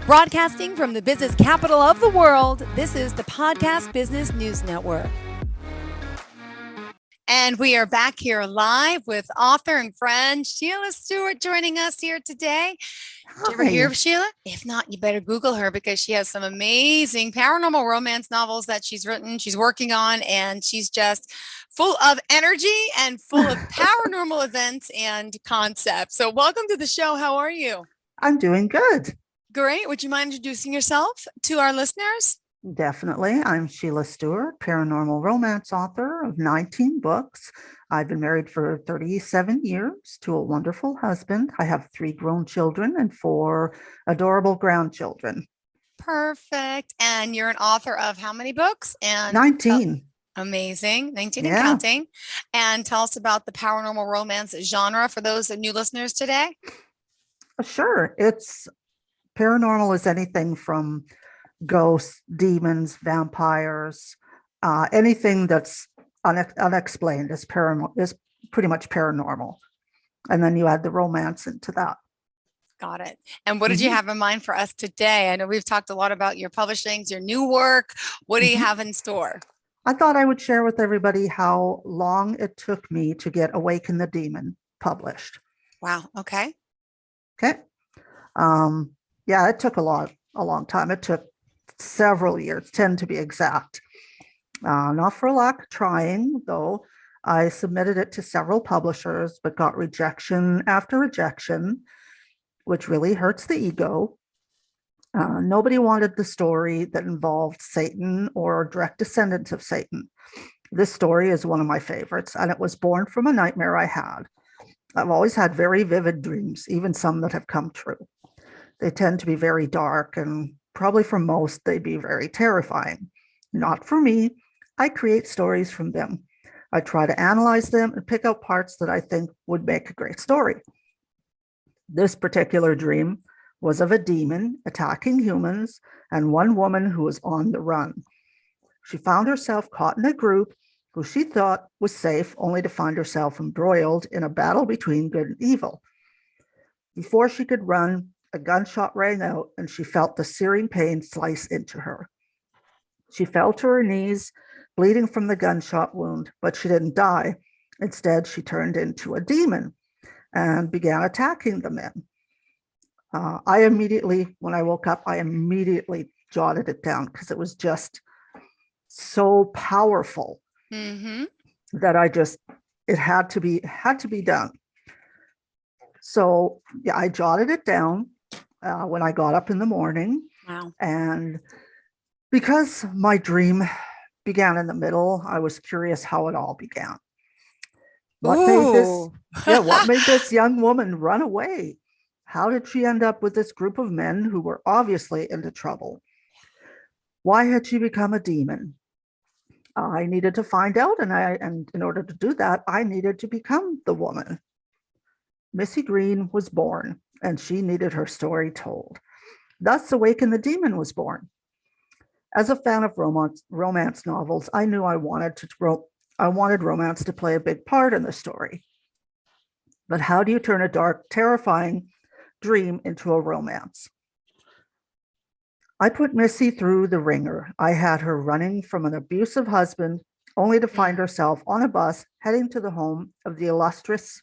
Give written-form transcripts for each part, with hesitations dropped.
Broadcasting from the business capital of the world, this is the Podcast Business News Network. And we are back here live with author and friend Shiela Stewart joining us here today. Did you ever hear of Shiela? If not, you better Google her because she has some amazing paranormal romance novels that she's written, she's working on, and she's just full of energy and full of paranormal events and concepts. So welcome to the show. How are you? I'm doing good. Great. Would you mind introducing yourself to our listeners? Definitely. I'm Shiela Stewart, paranormal romance author of 19 books. I've been married for 37 years to a wonderful husband. I have 3 grown children and 4 adorable grandchildren. Perfect. And you're an author of how many books? And 19. Amazing. 19 and counting. And tell us about the paranormal romance genre for those new listeners today. Sure. Paranormal is anything from ghosts, demons, vampires, anything that's unexplained is pretty much paranormal. And then you add the romance into that. Got it. And what did you have in mind for us today? I know we've talked a lot about your publishings, your new work. What do you have in store? I thought I would share with everybody how long it took me to get Awaken the Demon published. Wow. Okay. Okay. It took a long time. It took several years, 10 to be exact. Not for lack of trying, though. I submitted it to several publishers, but got rejection after rejection, which really hurts the ego. Nobody wanted the story that involved Satan or direct descendants of Satan. This story is one of my favorites, and it was born from a nightmare I had. I've always had very vivid dreams, even some that have come true. They tend to be very dark, and probably for most, they'd be very terrifying. Not for me. I create stories from them. I try to analyze them and pick out parts that I think would make a great story. This particular dream was of a demon attacking humans and one woman who was on the run. She found herself caught in a group who she thought was safe, only to find herself embroiled in a battle between good and evil. Before she could run, a gunshot rang out and she felt the searing pain slice into her. She fell to her knees, bleeding from the gunshot wound, but she didn't die. Instead, she turned into a demon and began attacking the men. When I woke up, I immediately jotted it down because it was just so powerful that it had to be done. So I jotted it down when I got up in the morning. Wow. And because my dream began in the middle, I was curious how it all began. What made this young woman run away? How did she end up with this group of men who were obviously into trouble? Why had she become a demon? I needed to find out, and in order to do that, I needed to become the woman. Missy Green was born, and she needed her story told. Thus, Awaken the Demon was born. As a fan of romance novels, I knew I wanted romance to play a big part in the story. But how do you turn a dark, terrifying dream into a romance? I put Missy through the ringer. I had her running from an abusive husband, only to find herself on a bus heading to the home of the illustrious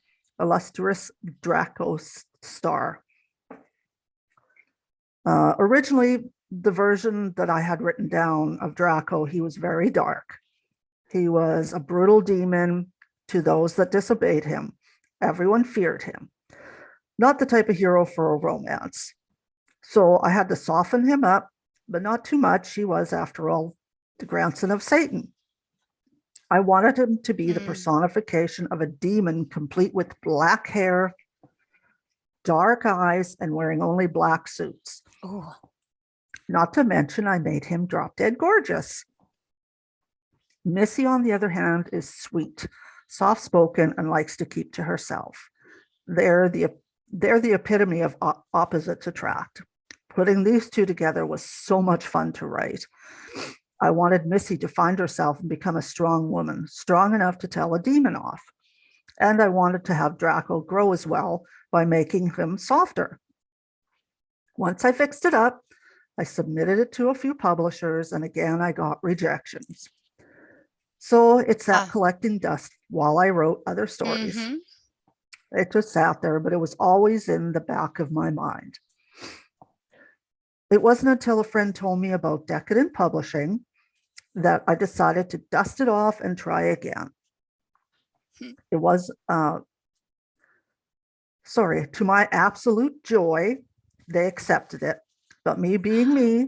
Draco star. Originally, the version that I had written down of Draco, he was very dark. He was a brutal demon to those that disobeyed him. Everyone feared him. Not the type of hero for a romance. So I had to soften him up, but not too much. He was, after all, the grandson of Satan. I wanted him to be the personification of a demon, complete with black hair, dark eyes, and wearing only black suits. Ooh. Not to mention, I made him drop dead gorgeous. Missy, on the other hand, is sweet, soft-spoken, and likes to keep to herself. They're the epitome of opposites attract. Putting these two together was so much fun to write. I wanted Missy to find herself and become a strong woman, strong enough to tell a demon off. And I wanted to have Draco grow as well by making him softer. Once I fixed it up, I submitted it to a few publishers, and again, I got rejections. So it sat collecting dust while I wrote other stories. Mm-hmm. It just sat there, but it was always in the back of my mind. It wasn't until a friend told me about decadent publishing that I decided to dust it off and try again. It was, to my absolute joy, they accepted it. But me being me,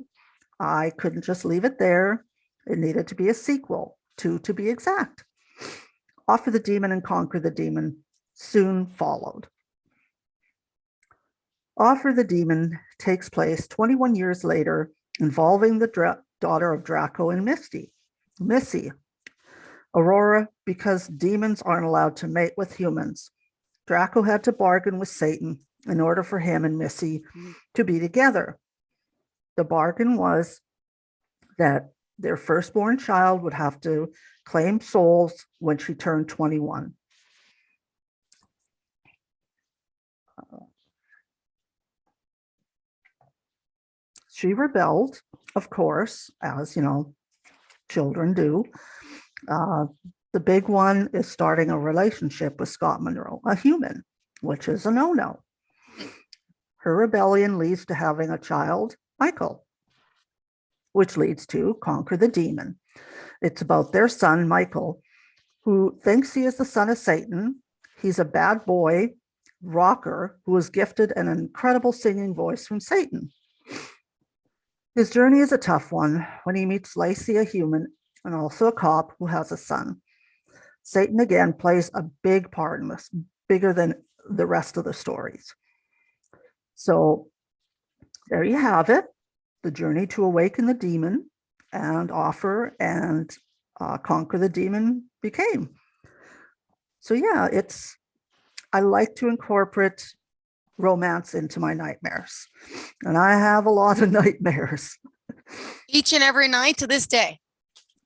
I couldn't just leave it there. It needed to be a sequel, 2 to be exact. Offer the Demon and Conquer the Demon soon followed. Offer the Demon takes place 21 years later, involving the daughter of Draco and Missy. Aurora, because demons aren't allowed to mate with humans. Draco had to bargain with Satan in order for him and Missy to be together. The bargain was that their firstborn child would have to claim souls when she turned 21. She rebelled, of course, as children do. The big one is starting a relationship with Scott Monroe, a human, which is a no-no. Her rebellion leads to having a child, Michael, which leads to Conquer the Demon. It's about their son, Michael, who thinks he is the son of Satan. He's a bad boy rocker who was gifted an incredible singing voice from Satan. His journey is a tough one when he meets Lacey, a human, and also a cop who has a son. Satan again plays a big part in this, bigger than the rest of the stories. So there you have it, the journey to awaken the demon, and Offer and Conquer the Demon became. So yeah, I like to incorporate romance into my nightmares, and I have a lot of nightmares. Each and every night to this day?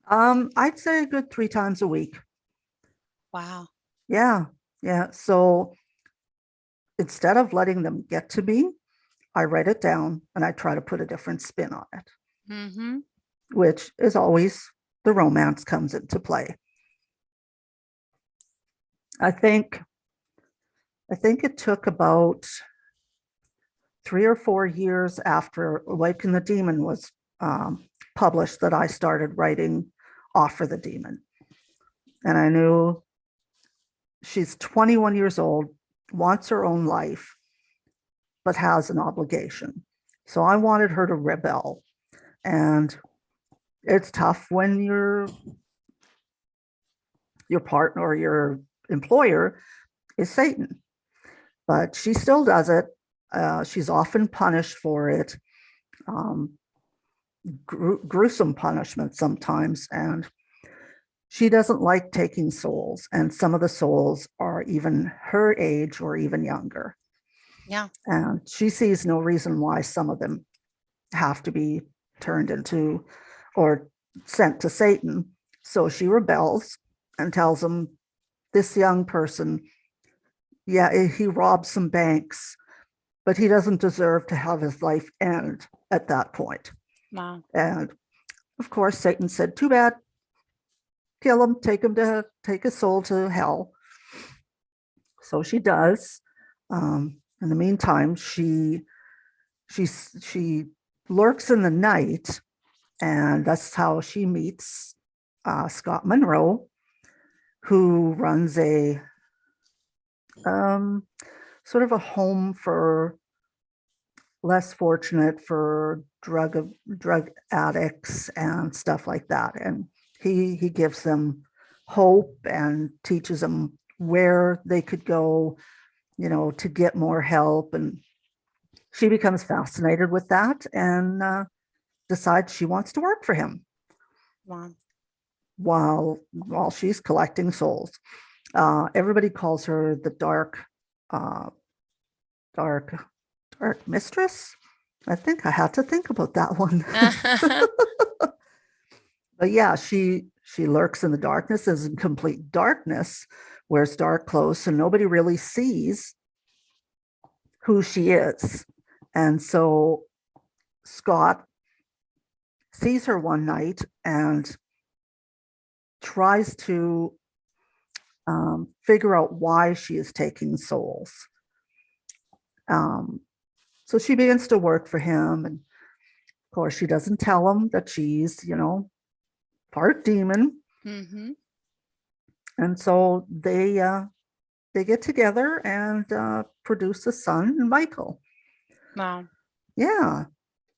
I'd say a good 3 times a week. Wow. Yeah. So instead of letting them get to me, I write it down and I try to put a different spin on it, mm-hmm. which is always the romance comes into play. I think it took about 3 or 4 years after Awaken the Demon was published that I started writing Offer the Demon. And I knew she's 21 years old, wants her own life, but has an obligation. So I wanted her to rebel. And it's tough when your partner or your employer is Satan, but she still does it. She's often punished for it, gruesome punishment sometimes, and she doesn't like taking souls, and some of the souls are even her age or even younger. Yeah. And she sees no reason why some of them have to be turned into or sent to Satan. So she rebels and tells him, this young person, yeah, he robbed some banks, but he doesn't deserve to have his life end at that point. Wow. And of course, Satan said, too bad. Kill him, take his soul to hell. So she does. In the meantime, she lurks in the night, and that's how she meets Scott Monroe, who runs a sort of a home for less fortunate, for drug addicts and stuff like that. And he gives them hope and teaches them where they could go, to get more help. And she becomes fascinated with that and decides she wants to work for him. Wow. While she's collecting souls. Everybody calls her the dark mistress. I think I had to think about that one. But yeah, she lurks in the darkness, is in complete darkness, wears dark clothes, so nobody really sees who she is. And so Scott sees her one night and tries to figure out why she is taking souls. So she begins to work for him. And of course, she doesn't tell him that she's, part demon. Mm-hmm. And so they get together and produce a son, Michael. Wow. Yeah.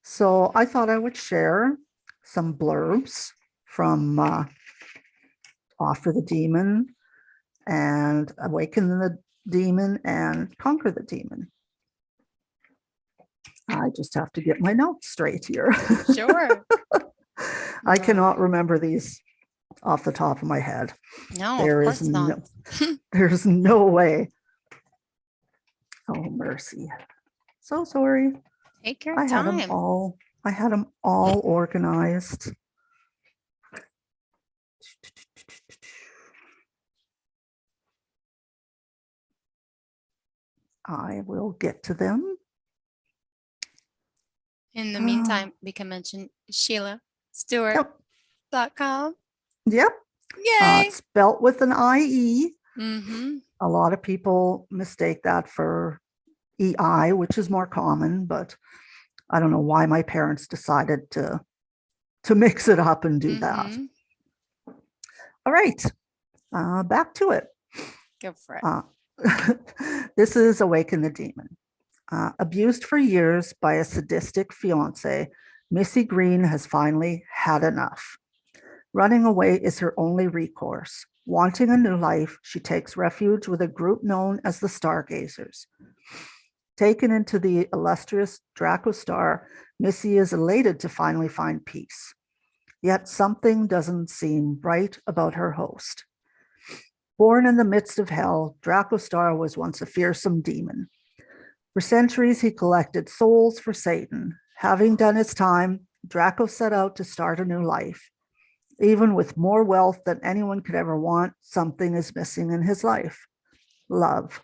So I thought I would share some blurbs from Offer the Demon and Awaken the Demon and Conquer the Demon. I just have to get my notes straight here. Sure. I cannot remember these off the top of my head. No, of course not. There's no way. Oh, mercy. So sorry. Take your I had them all organized. I will get to them. In the meantime, we can mention Shiela Stewart.com. Yep. Yay. Spelt with an IE. Mm-hmm. A lot of people mistake that for EI, which is more common, but I don't know why my parents decided to mix it up and do that. All right. Back to it. Go for it. This is Awaken the Demon. Abused for years by a sadistic fiance, Missy Green has finally had enough. Running away is her only recourse. Wanting a new life, she takes refuge with a group known as the Stargazers. Taken into the illustrious Draco Star, Missy is elated to finally find peace. Yet something doesn't seem right about her host. Born in the midst of hell, Draco Star was once a fearsome demon. For centuries, he collected souls for Satan. Having done his time, Draco set out to start a new life. Even with more wealth than anyone could ever want, something is missing in his life: love.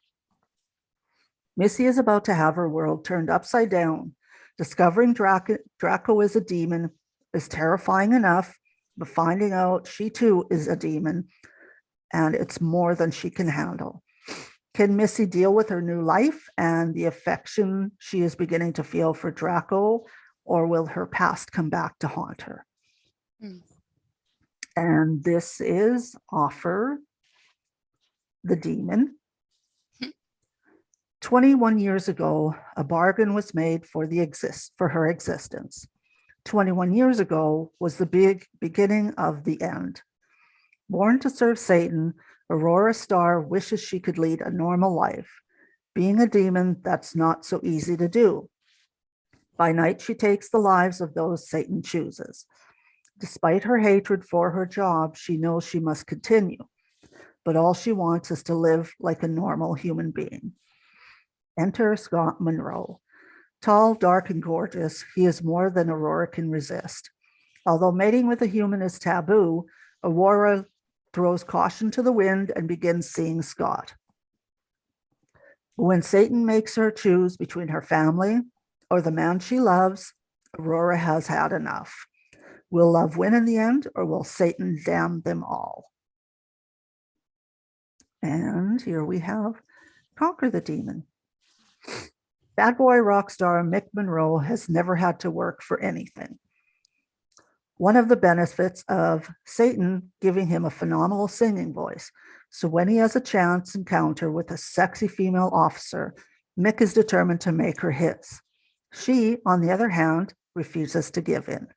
Missy is about to have her world turned upside down. Discovering Draco is a demon is terrifying enough, but finding out she too is a demon, and it's more than she can handle. Can Missy deal with her new life and the affection she is beginning to feel for Draco, or will her past come back to haunt her? And this is Offer the Demon. 21 years ago, a bargain was made for her existence. 21 years ago was the beginning of the end. Born to serve Satan, Aurora Star wishes she could lead a normal life. Being a demon, that's not so easy to do. By night, she takes the lives of those Satan chooses. Despite her hatred for her job, she knows she must continue, but all she wants is to live like a normal human being. Enter Scott Monroe. Tall, dark, and gorgeous, he is more than Aurora can resist. Although mating with a human is taboo, Aurora throws caution to the wind and begins seeing Scott. When Satan makes her choose between her family or the man she loves, Aurora has had enough. Will love win in the end, or will Satan damn them all? And here we have Conquer the Demon. Bad boy rock star Mick Monroe has never had to work for anything. One of the benefits of Satan giving him a phenomenal singing voice. So when he has a chance encounter with a sexy female officer, Mick is determined to make her his. She, on the other hand, refuses to give in.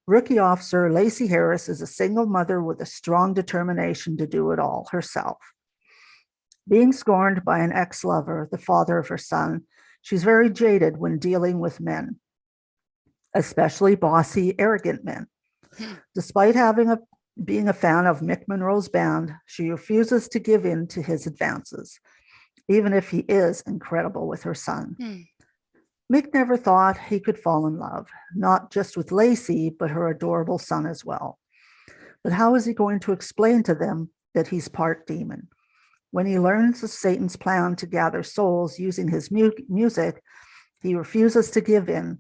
Rookie officer Lacey Harris is a single mother with a strong determination to do it all herself. Being scorned by an ex-lover, the father of her son, she's very jaded when dealing with men, especially bossy, arrogant men. Despite being a fan of Mick Monroe's band, she refuses to give in to his advances, even if he is incredible with her son. Mick never thought he could fall in love, not just with Lacey, but her adorable son as well. But how is he going to explain to them that he's part demon? When he learns of Satan's plan to gather souls using his music, He refuses to give in,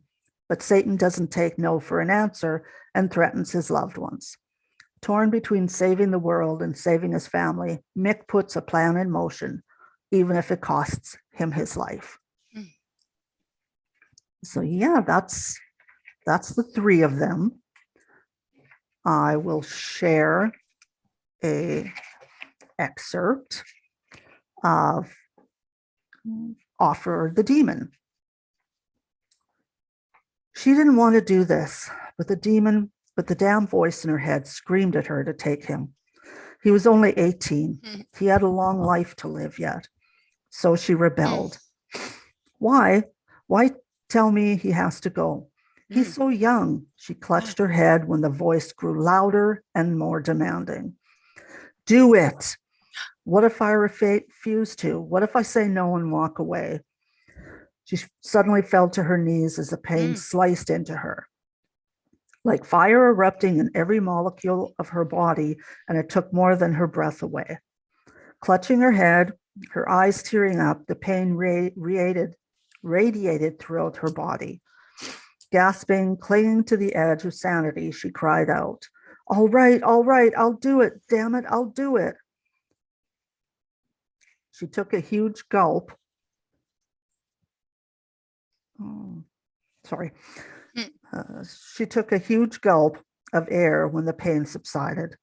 but Satan doesn't take no for an answer and threatens his loved ones. Torn between saving the world and saving his family, Mick puts a plan in motion, even if it costs him his life. Mm. So yeah, that's the three of them. I will share a excerpt of Offer the Demon. She didn't want to do this, but the damn voice in her head screamed at her to take him. He was only 18. He had a long life to live yet. So she rebelled. Why? Why tell me he has to go? He's so young. She clutched her head when the voice grew louder and more demanding. Do it. What if I refuse to? What if I say no and walk away? She suddenly fell to her knees as the pain sliced into her. Like fire erupting in every molecule of her body, and it took more than her breath away. Clutching her head, her eyes tearing up, the pain radiated throughout her body. Gasping, clinging to the edge of sanity, she cried out, all right, I'll do it. Damn it, I'll do it. She took a huge gulp. She took a huge gulp of air when the pain subsided.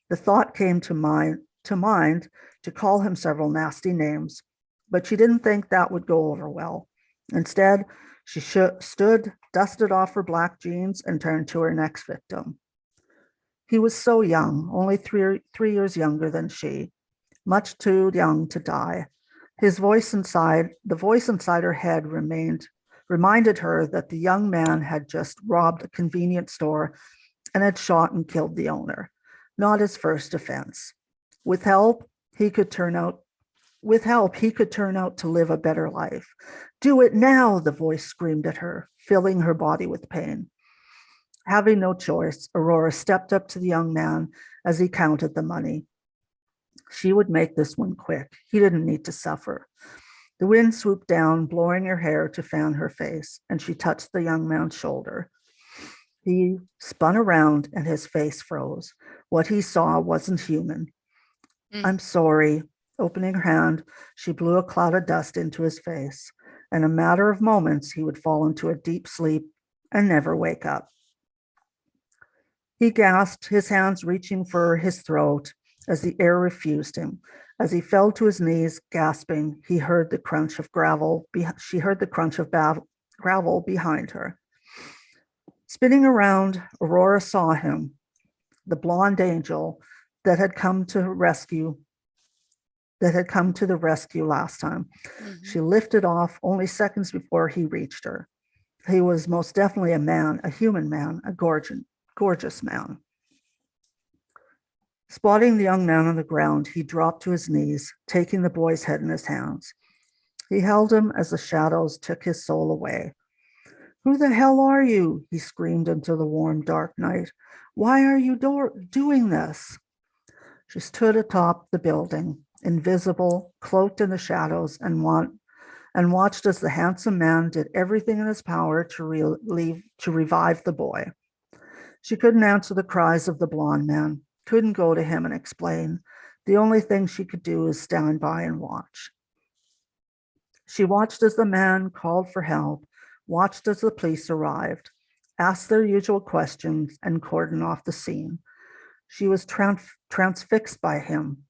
The thought came to mind to call him several nasty names, but she didn't think that would go over well. Instead, she stood, dusted off her black jeans, and turned to her next victim. He was so young, only three years younger than she, much too young to die. The voice inside her head reminded her that the young man had just robbed a convenience store and had shot and killed the owner, not his first offense. With help, he could turn out to live a better life. Do it now, the voice screamed at her, filling her body with pain. Having no choice, Aurora stepped up to the young man as he counted the money. She would make this one quick. He didn't need to suffer. The wind swooped down, blowing her hair to fan her face, and she touched the young man's shoulder. He spun around and his face froze. What he saw wasn't human. I'm sorry. Opening her hand, she blew a cloud of dust into his face. In a matter of moments, he would fall into a deep sleep and never wake up. He gasped, his hands reaching for his throat as the air refused him. As he fell to his knees, gasping, she heard the crunch of gravel behind her. Spinning around, Aurora saw him, the blonde angel that had come to the rescue last time. She lifted off only seconds before he reached her. He was most definitely a man, a human man, a gorgeous man. Spotting the young man on the ground, he dropped to his knees, taking the boy's head in his hands. He held him as the shadows took his soul away. Who the hell are you? He screamed into the warm, dark night. Why are you doing this? She stood atop the building, invisible, cloaked in the shadows, and watched as the handsome man did everything in his power to revive the boy. She couldn't answer the cries of the blonde man, couldn't go to him and explain. The only thing she could do is stand by and watch. She watched as the man called for help, watched as the police arrived, asked their usual questions, and cordoned off the scene. She was transfixed by him.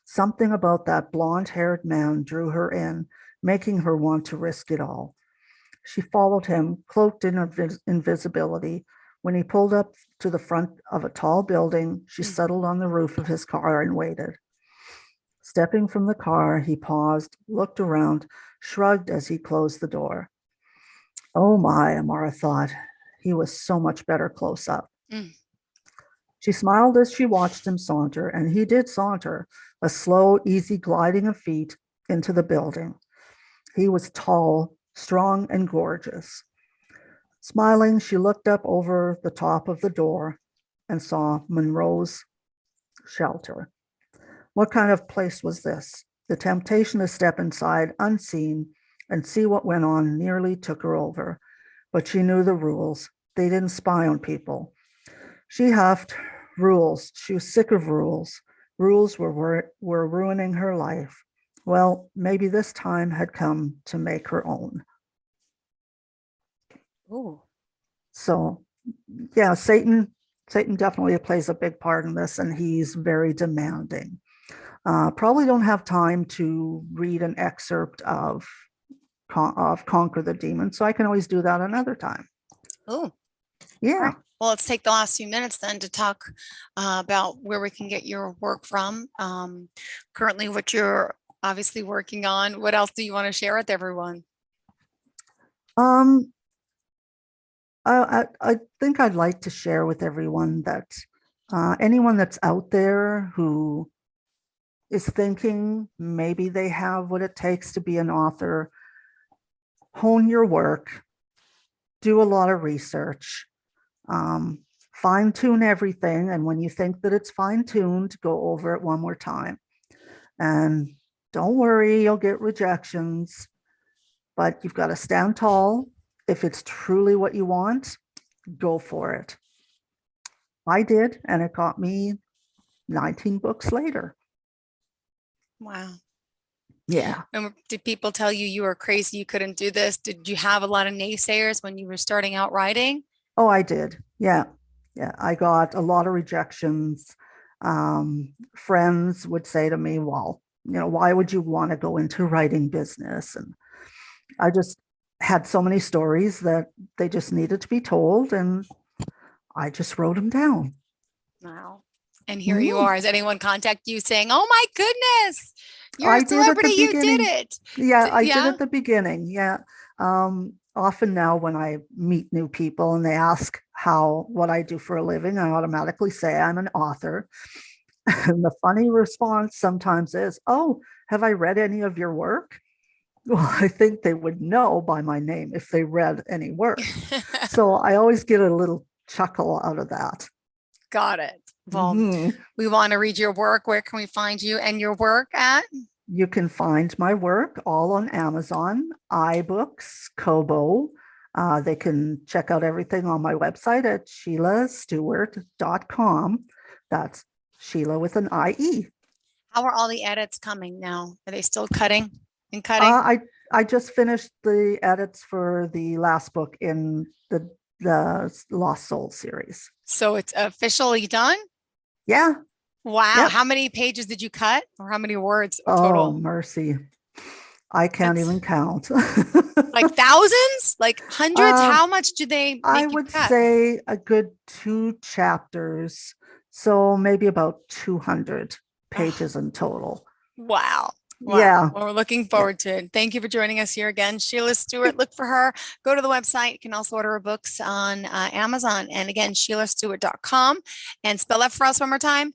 Something about that blonde-haired man drew her in, making her want to risk it all. She followed him, cloaked in invisibility. When he pulled up to the front of a tall building, she settled on the roof of his car and waited. Stepping from the car, he paused, looked around, shrugged as he closed the door. Oh my, Amara thought. He was so much better close up. She smiled as she watched him saunter, and he did saunter, a slow, easy gliding of feet into the building. He was tall, strong, and gorgeous. Smiling, she looked up over the top of the door and saw Monroe's shelter. What kind of place was this? The temptation to step inside unseen and see what went on nearly took her over. But she knew the rules. They didn't spy on people. She huffed rules. She was sick of rules. Rules were ruining her life. Well, maybe this time had come to make her own. Ooh. So, yeah, Satan definitely plays a big part in this, and he's very demanding. Probably don't have time to read an excerpt of Conquer the Demon, so I can always do that another time. Oh, yeah. Right. Well, let's take the last few minutes then to talk about where we can get your work from. Currently, what you're obviously working on. What else do you want to share with everyone? I think I'd like to share with everyone that anyone that's out there who is thinking maybe they have what it takes to be an author, hone your work, do a lot of research, fine tune everything. And when you think that it's fine tuned, go over it one more time. And don't worry, you'll get rejections, but you've got to stand tall. If it's truly what you want, go for it. I did, and it got me 19 books later. Wow. Yeah. And did people tell you you were crazy, you couldn't do this? Did you have a lot of naysayers when you were starting out writing? Oh, I did. Yeah. I got a lot of rejections. Friends would say to me, well, why would you want to go into writing business? And I just had so many stories that they just needed to be told, and I just wrote them down. Wow. And here you are. Has anyone contact you saying, oh my goodness, you're a celebrity, you did it? Yeah, I did at the beginning. Yeah. Often now when I meet new people and they ask what I do for a living, I automatically say I'm an author. And the funny response sometimes is, oh, have I read any of your work? Well, I think they would know by my name if they read any work. So I always get a little chuckle out of that. Got it. Well, we want to read your work. Where can we find you and your work at? You can find my work all on Amazon, iBooks, Kobo. They can check out everything on my website at ShielaStewart.com. That's Sheila with an IE. How are all the edits coming now? Are they still cutting and cutting? I just finished the edits for the last book in the Lost Soul series. So it's officially done? Yeah. Wow. Yep. How many pages did you cut, or how many words total? Oh, mercy. I can't even count. Like thousands? Like hundreds? How much do they make I would say a good 2 chapters. So maybe about 200 pages in total. Wow. Yeah. Well, we're looking forward to it. Thank you for joining us here again. Shiela Stewart, look for her. Go to the website. You can also order her books on Amazon. And again, ShielaStewart.com. And spell that for us one more time.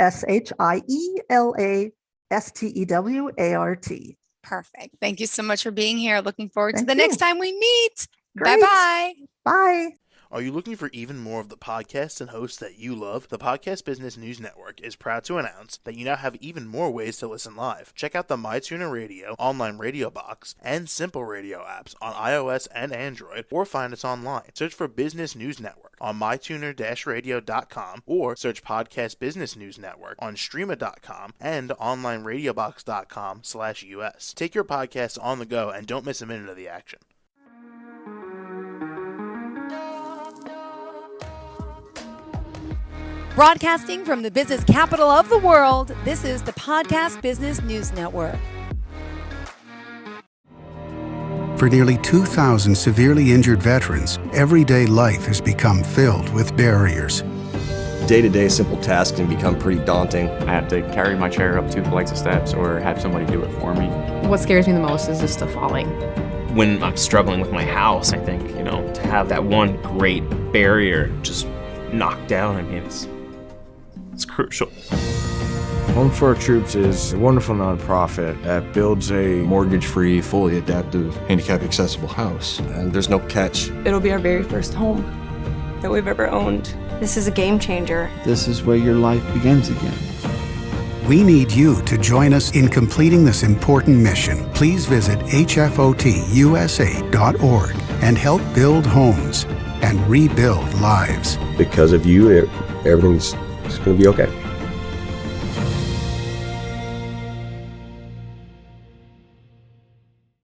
ShielaStewart. Perfect. Thank you so much for being here. Looking forward to the next time we meet. Great. Bye-bye. Bye. Are you looking for even more of the podcasts and hosts that you love? The Podcast Business News Network is proud to announce that you now have even more ways to listen live. Check out the MyTuner Radio, online radio box, and Simple Radio apps on iOS and Android, or find us online. Search for Business News Network on mytuner-radio.com, or search Podcast Business News Network on streama.com and onlineradiobox.com/US. Take your podcast on the go and don't miss a minute of the action. Broadcasting from the business capital of the world, this is the Podcast Business News Network. For nearly 2,000 severely injured veterans, everyday life has become filled with barriers. Day-to-day simple tasks can become pretty daunting. I have to carry my chair up 2 flights of steps or have somebody do it for me. What scares me the most is just the falling. When I'm struggling with my house, I think, to have that one great barrier just knocked down, it's crucial. Home for Our Troops is a wonderful nonprofit that builds a mortgage-free, fully adaptive, handicap-accessible house. And there's no catch. It'll be our very first home that we've ever owned. This is a game changer. This is where your life begins again. We need you to join us in completing this important mission. Please visit hfotusa.org and help build homes and rebuild lives. Because of you, everything's going to be okay.